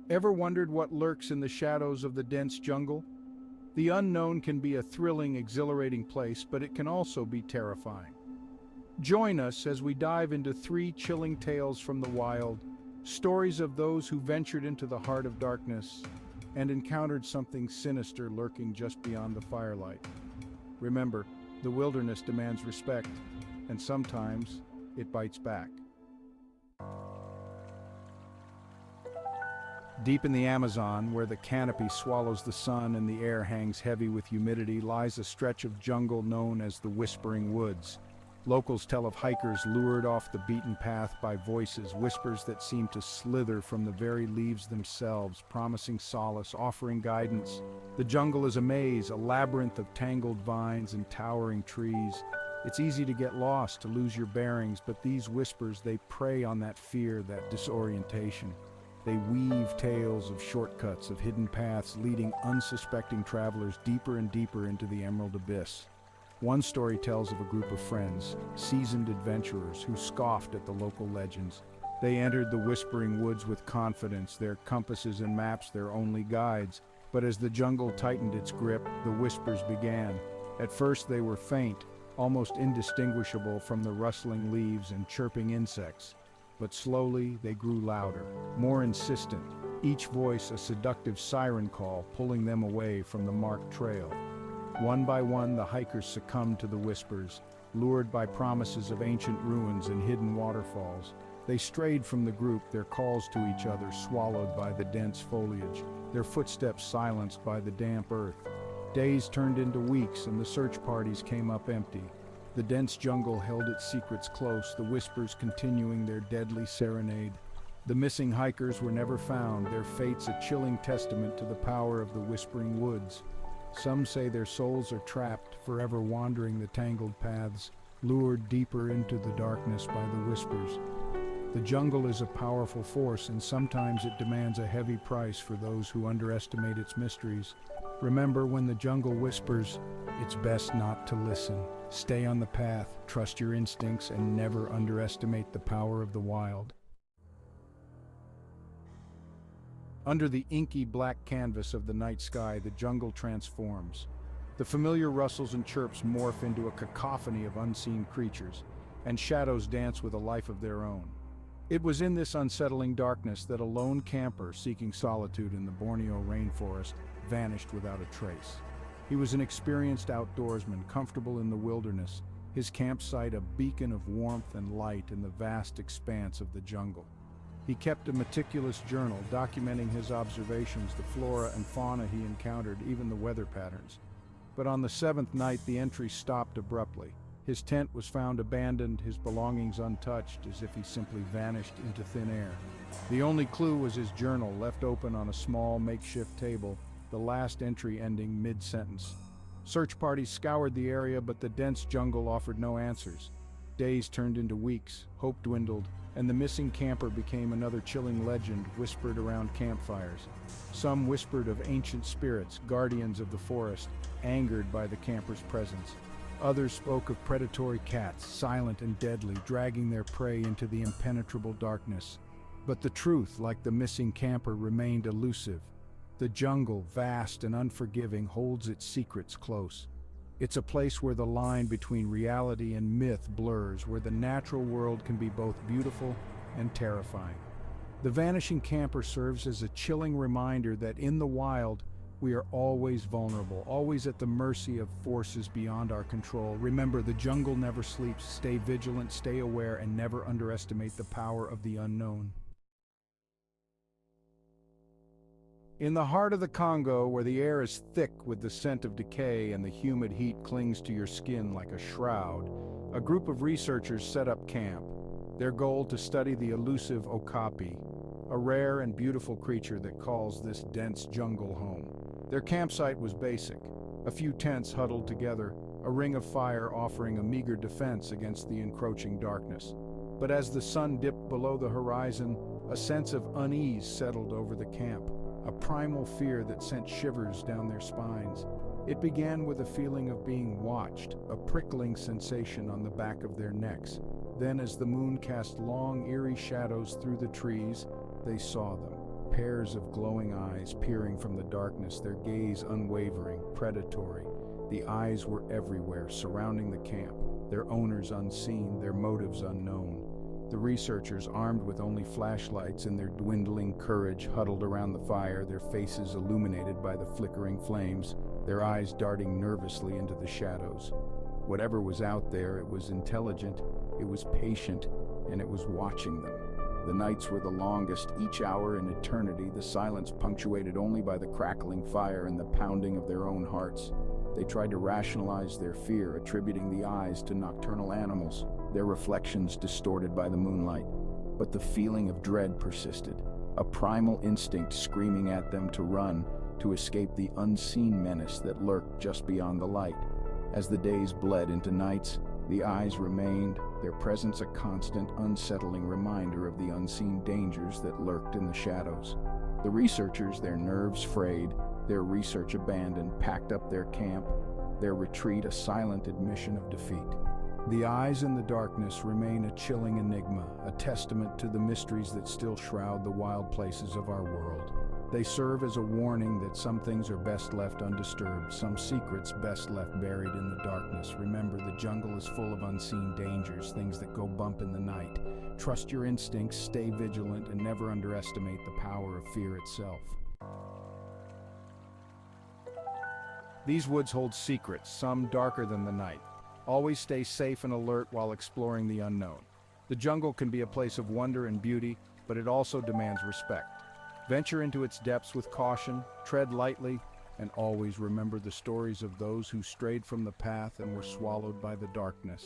Ever wondered what lurks in the shadows of the dense jungle? The unknown can be a thrilling, exhilarating place, but it can also be terrifying. Join us as we dive into three chilling tales from the wild, stories of those who ventured into the heart of darkness and encountered something sinister lurking just beyond the firelight. Remember, the wilderness demands respect, and sometimes it bites back. Deep in the Amazon, where the canopy swallows the sun and the air hangs heavy with humidity, lies a stretch of jungle known as the Whispering Woods. Locals tell of hikers lured off the beaten path by voices, whispers that seem to slither from the very leaves themselves, promising solace, offering guidance. The jungle is a maze, a labyrinth of tangled vines and towering trees. It's easy to get lost, to lose your bearings, but these whispers, they prey on that fear, that disorientation. They weave tales of shortcuts, of hidden paths, leading unsuspecting travelers deeper and deeper into the emerald abyss. One story tells of a group of friends, seasoned adventurers, who scoffed at the local legends. They entered the Whispering Woods with confidence, their compasses and maps their only guides. But as the jungle tightened its grip, the whispers began. At first they were faint, almost indistinguishable from the rustling leaves and chirping insects. But slowly they grew louder, more insistent, each voice a seductive siren call pulling them away from the marked trail. One by one the hikers succumbed to the whispers, lured by promises of ancient ruins and hidden waterfalls. They strayed from the group, their calls to each other swallowed by the dense foliage, their footsteps silenced by the damp earth. Days turned into weeks and the search parties came up empty. The dense jungle held its secrets close, the whispers continuing their deadly serenade. The missing hikers were never found, their fates a chilling testament to the power of the Whispering Woods. Some say their souls are trapped, forever wandering the tangled paths, lured deeper into the darkness by the whispers. The jungle is a powerful force, and sometimes it demands a heavy price for those who underestimate its mysteries. Remember, when the jungle whispers, it's best not to listen. Stay on the path, trust your instincts, and never underestimate the power of the wild. Under the inky black canvas of the night sky, the jungle transforms. The familiar rustles and chirps morph into a cacophony of unseen creatures, and shadows dance with a life of their own. It was in this unsettling darkness that a lone camper seeking solitude in the Borneo rainforest vanished without a trace. He was an experienced outdoorsman, comfortable in the wilderness, his campsite a beacon of warmth and light in the vast expanse of the jungle. He kept a meticulous journal documenting his observations, the flora and fauna he encountered, even the weather patterns. But on the seventh night, the entry stopped abruptly. His tent was found abandoned, his belongings untouched, as if he simply vanished into thin air. The only clue was his journal, left open on a small makeshift table, the last entry ending mid-sentence. Search parties scoured the area, but the dense jungle offered no answers. Days turned into weeks, hope dwindled, and the missing camper became another chilling legend whispered around campfires. Some whispered of ancient spirits, guardians of the forest, angered by the camper's presence. Others spoke of predatory cats, silent and deadly, dragging their prey into the impenetrable darkness. But the truth, like the missing camper, remained elusive. The jungle, vast and unforgiving, holds its secrets close. It's a place where the line between reality and myth blurs, where the natural world can be both beautiful and terrifying. The Vanishing Camper serves as a chilling reminder that in the wild, we are always vulnerable, always at the mercy of forces beyond our control. Remember, the jungle never sleeps. Stay vigilant, stay aware, and never underestimate the power of the unknown. In the heart of the Congo, where the air is thick with the scent of decay and the humid heat clings to your skin like a shroud, a group of researchers set up camp. Their goal to study the elusive okapi, a rare and beautiful creature that calls this dense jungle home. Their campsite was basic, a few tents huddled together, a ring of fire offering a meager defense against the encroaching darkness. But as the sun dipped below the horizon, a sense of unease settled over the camp, a primal fear that sent shivers down their spines. It began with a feeling of being watched, a prickling sensation on the back of their necks. Then, as the moon cast long, eerie shadows through the trees, they saw them. pairs of glowing eyes peering from the darkness, their gaze unwavering, predatory. The eyes were everywhere, surrounding the camp, their owners unseen, their motives unknown. The researchers, armed with only flashlights and their dwindling courage, huddled around the fire, their faces illuminated by the flickering flames, their eyes darting nervously into the shadows. Whatever was out there, it was intelligent, it was patient, and it was watching them. The nights were the longest, each hour an eternity, the silence punctuated only by the crackling fire and the pounding of their own hearts. They tried to rationalize their fear, attributing the eyes to nocturnal animals, their reflections distorted by the moonlight. But the feeling of dread persisted, a primal instinct screaming at them to run, to escape the unseen menace that lurked just beyond the light. As the days bled into nights, the eyes remained, their presence a constant, unsettling reminder of the unseen dangers that lurked in the shadows. The researchers, their nerves frayed, their research abandoned, packed up their camp, their retreat a silent admission of defeat. The eyes in the darkness remain a chilling enigma, a testament to the mysteries that still shroud the wild places of our world. They serve as a warning that some things are best left undisturbed, some secrets best left buried in the darkness. Remember, the jungle is full of unseen dangers, things that go bump in the night. Trust your instincts, stay vigilant, and never underestimate the power of fear itself. These woods hold secrets, some darker than the night. Always stay safe and alert while exploring the unknown. The jungle can be a place of wonder and beauty, but it also demands respect. Venture into its depths with caution, tread lightly, and always remember the stories of those who strayed from the path and were swallowed by the darkness.